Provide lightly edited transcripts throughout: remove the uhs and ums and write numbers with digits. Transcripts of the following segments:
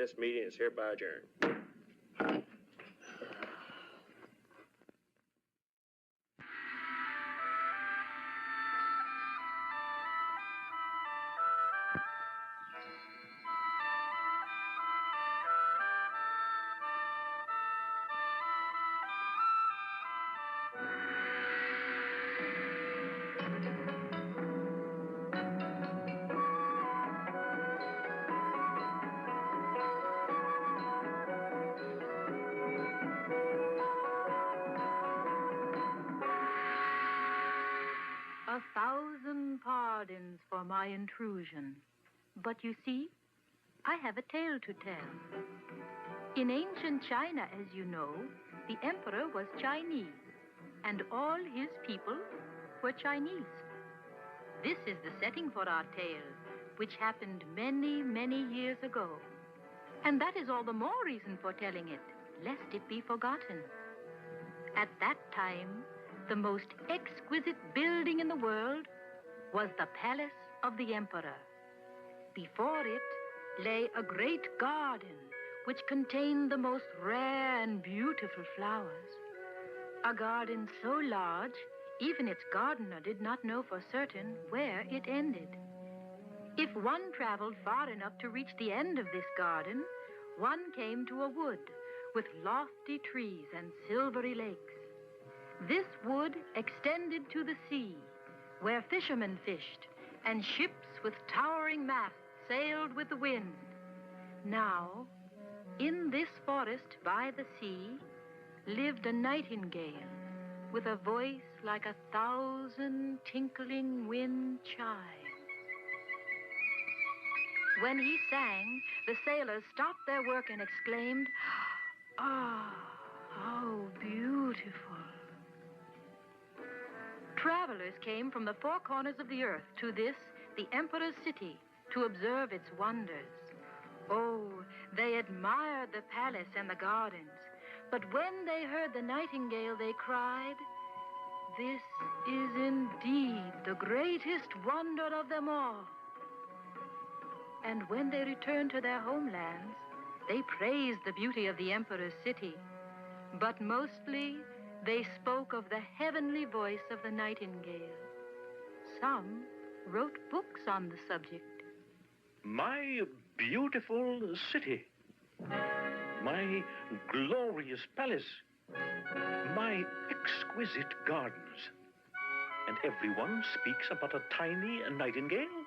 This meeting is hereby adjourned. A thousand pardons for my intrusion. But you see, I have a tale to tell. In ancient China, as you know, the emperor was Chinese, and all his people were Chinese. This is the setting for our tale, which happened many, many years ago. And that is all the more reason for telling it, lest it be forgotten. At that time, the most exquisite building in the world was the palace of the emperor. Before it lay a great garden which contained the most rare and beautiful flowers. A garden so large, even its gardener did not know for certain where it ended. If one traveled far enough to reach the end of this garden, one came to a wood with lofty trees and silvery lakes. This wood extended to the sea, where fishermen fished, and ships with towering masts sailed with the wind. Now, in this forest by the sea, lived a nightingale with a voice like 1,000 tinkling wind chimes. When he sang, the sailors stopped their work and exclaimed, "Ah, how beautiful." Travelers came from the four corners of the earth to this, the emperor's city, to observe its wonders. Oh, they admired the palace and the gardens. But when they heard the nightingale, they cried, "This is indeed the greatest wonder of them all." And when they returned to their homelands, they praised the beauty of the emperor's city. But mostly, they spoke of the heavenly voice of the nightingale. Some wrote books on the subject. My beautiful city, my glorious palace, my exquisite gardens. And everyone speaks about a tiny nightingale.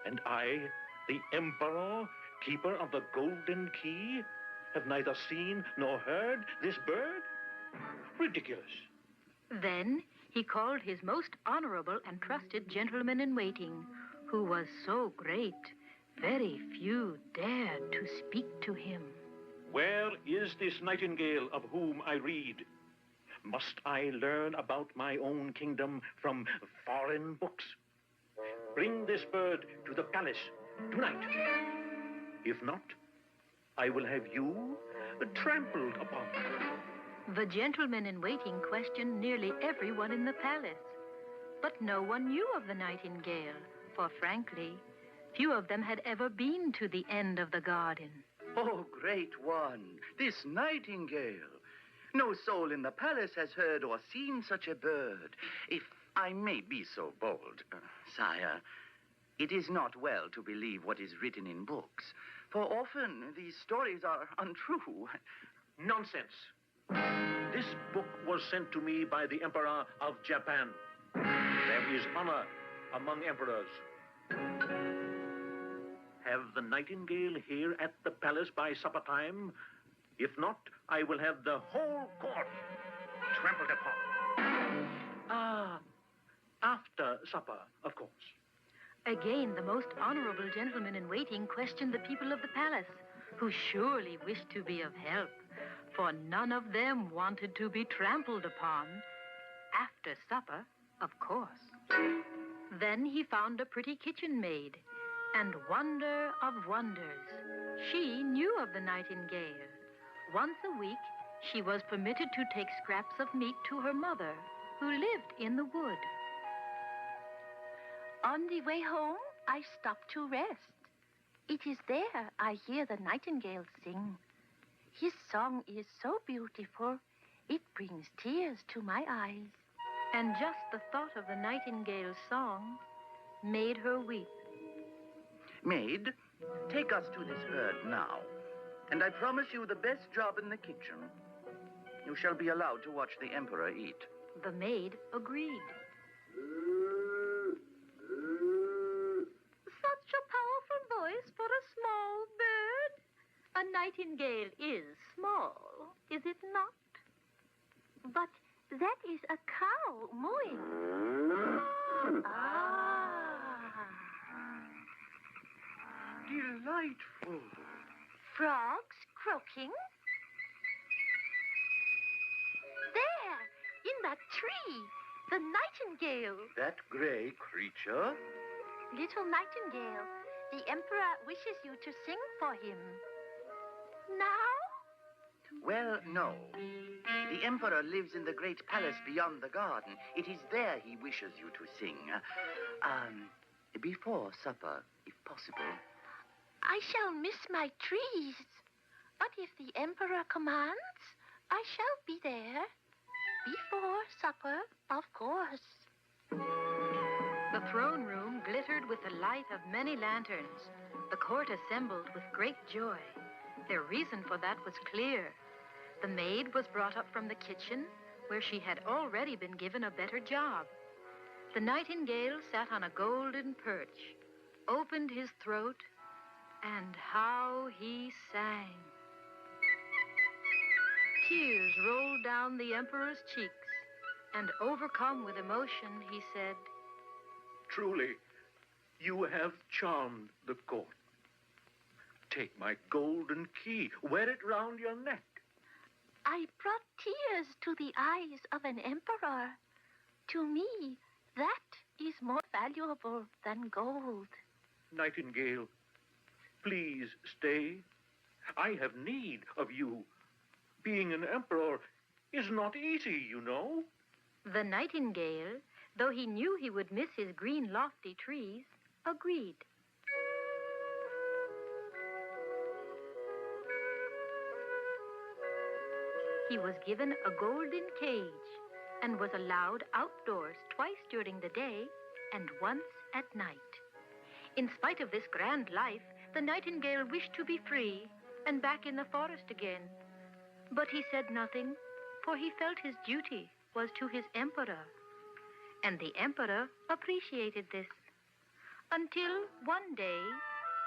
And I, the emperor, keeper of the golden key, have neither seen nor heard this bird? Ridiculous. Then he called his most honorable and trusted gentleman-in-waiting, who was so great, very few dared to speak to him. Where is this nightingale of whom I read? Must I learn about my own kingdom from foreign books? Bring this bird to the palace tonight. If not, I will have you trampled upon. The gentleman-in-waiting questioned nearly everyone in the palace. But no one knew of the nightingale, for frankly, few of them had ever been to the end of the garden. Oh, great one, this nightingale. No soul in the palace has heard or seen such a bird. If I may be so bold, sire, it is not well to believe what is written in books, for often these stories are untrue. Nonsense. This book was sent to me by the Emperor of Japan. There is honor among emperors. Have the nightingale here at the palace by supper time. If not, I will have the whole court trampled upon. After supper, of course. Again, the most honorable gentleman-in-waiting questioned the people of the palace, who surely wished to be of help, for none of them wanted to be trampled upon. After supper, of course. Then he found a pretty kitchen maid, and wonder of wonders, she knew of the nightingale. Once a week, she was permitted to take scraps of meat to her mother, who lived in the wood. On the way home, I stopped to rest. It is there I hear the nightingale sing. His song is so beautiful, it brings tears to my eyes. And just the thought of the nightingale's song made her weep. Maid, take us to this bird now, and I promise you the best job in the kitchen. You shall be allowed to watch the emperor eat. The maid agreed. Such a powerful voice for a small bird. A nightingale is small, is it not? But that is a cow mooing. Delightful. Frogs croaking. There, in that tree, the nightingale. That gray creature? Little nightingale, the emperor wishes you to sing for him. Now? Well, no. The emperor lives in the great palace beyond the garden. It is there he wishes you to sing. Before supper, if possible. I shall miss my trees. But if the emperor commands, I shall be there. Before supper, of course. The throne room glittered with the light of many lanterns. The court assembled with great joy. Their reason for that was clear. The maid was brought up from the kitchen, where she had already been given a better job. The nightingale sat on a golden perch, opened his throat, and how he sang. Tears rolled down the emperor's cheeks, and overcome with emotion, he said, Truly, you have charmed the court. Take my golden key, wear it round your neck. I brought tears to the eyes of an emperor. To me, that is more valuable than gold. Nightingale, please stay. I have need of you. Being an emperor is not easy, you know. The nightingale, though he knew he would miss his green lofty trees, agreed. He was given a golden cage and was allowed outdoors twice during the day and once at night. In spite of this grand life, the nightingale wished to be free and back in the forest again. But he said nothing, for he felt his duty was to his emperor. And the emperor appreciated this. Until one day,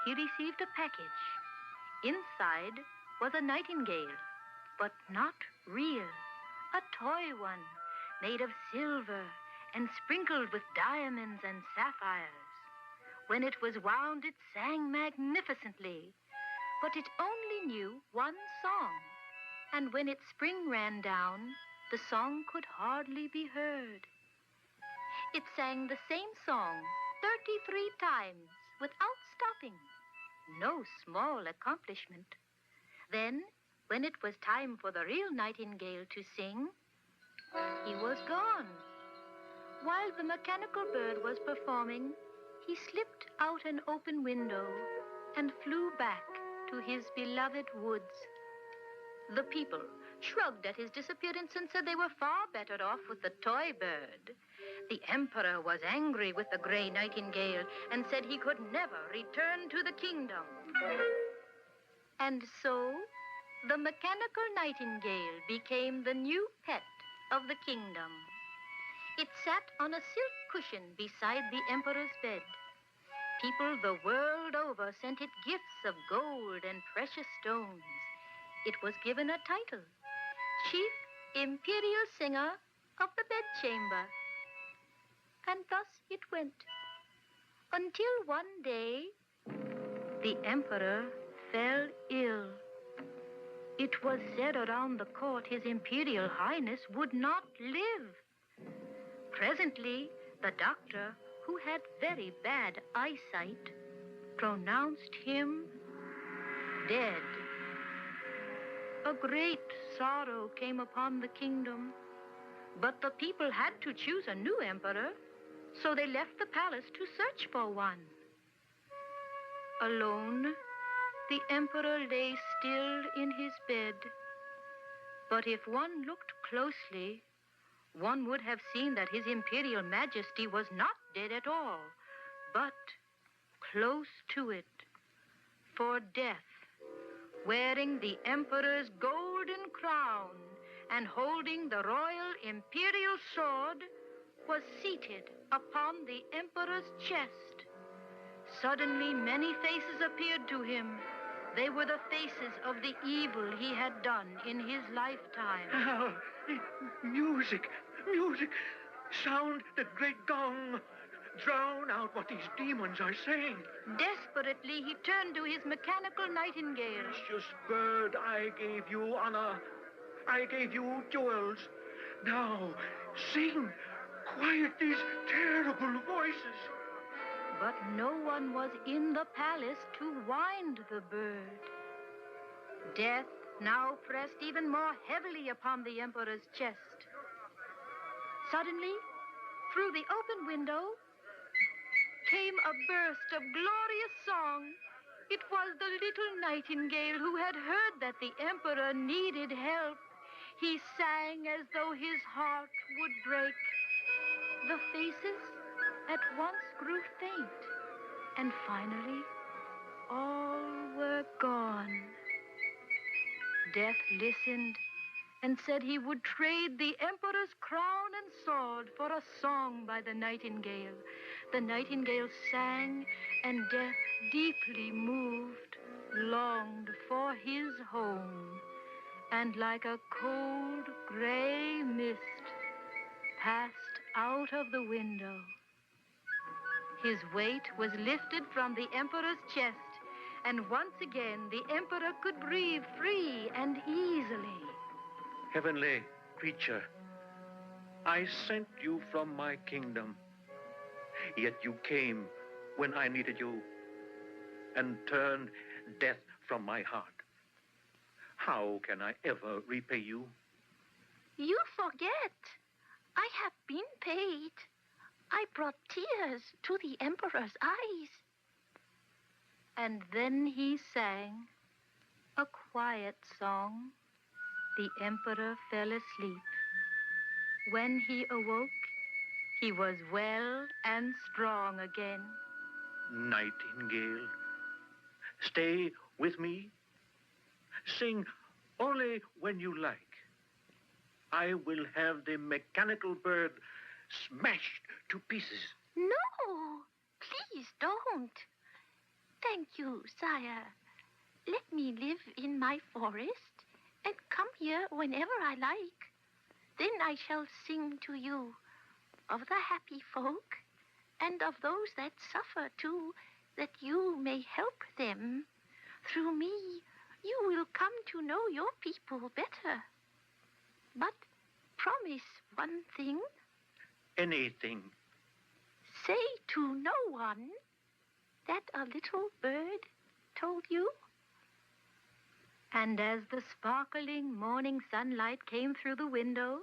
he received a package. Inside was a nightingale, but not real. A toy one, made of silver and sprinkled with diamonds and sapphires. When it was wound, it sang magnificently, but it only knew one song. And when its spring ran down, the song could hardly be heard. It sang the same song 33 times without stopping. No small accomplishment. Then, when it was time for the real nightingale to sing, he was gone. While the mechanical bird was performing, he slipped out an open window and flew back to his beloved woods. The people shrugged at his disappearance and said they were far better off with the toy bird. The emperor was angry with the gray nightingale and said he could never return to the kingdom. And so, the mechanical nightingale became the new pet of the kingdom. It sat on a silk cushion beside the emperor's bed. People the world over sent it gifts of gold and precious stones. It was given a title, Chief Imperial Singer of the Bedchamber. And thus it went, until one day, the emperor fell ill. It was said around the court his Imperial Highness would not live. Presently, the doctor, who had very bad eyesight, pronounced him dead. A great sorrow came upon the kingdom, but the people had to choose a new emperor, so they left the palace to search for one. Alone, the emperor lay still in his bed. But if one looked closely, one would have seen that his imperial majesty was not dead at all, but close to it. For death, wearing the emperor's golden crown and holding the royal imperial sword, was seated upon the emperor's chest. Suddenly, many faces appeared to him. They were the faces of the evil he had done in his lifetime. Oh, music, music. Sound the great gong. Drown out what these demons are saying. Desperately, he turned to his mechanical nightingale. Precious bird, I gave you honor. I gave you jewels. Now, sing. Quiet these terrible voices. But no one was in the palace to wind the bird. Death now pressed even more heavily upon the emperor's chest. Suddenly, through the open window, came a burst of glorious song. It was the little nightingale who had heard that the emperor needed help. He sang as though his heart would break. The faces at once grew faint, and finally, all were gone. Death listened and said he would trade the emperor's crown and sword for a song by the nightingale. The nightingale sang, and Death, deeply moved, longed for his home, and like a cold gray mist, passed out of the window. His weight was lifted from the emperor's chest, and once again the emperor could breathe free and easily. Heavenly creature, I sent you from my kingdom, yet you came when I needed you and turned death from my heart. How can I ever repay you? You forget. I have been paid. I brought tears to the emperor's eyes. And then he sang a quiet song. The emperor fell asleep. When he awoke, he was well and strong again. Nightingale, stay with me. Sing only when you like. I will have the mechanical bird smashed to pieces. No, please don't. Thank you, sire. Let me live in my forest and come here whenever I like. Then I shall sing to you of the happy folk and of those that suffer too, that you may help them. Through me, you will come to know your people better. But promise one thing. Anything. Say to no one that a little bird told you. And as the sparkling morning sunlight came through the window,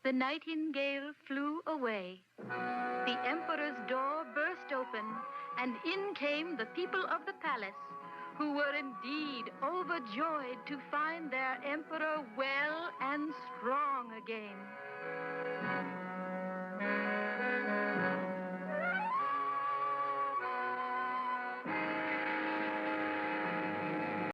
the nightingale flew away. The emperor's door burst open, and in came the people of the palace, who were indeed overjoyed to find their emperor well and strong again.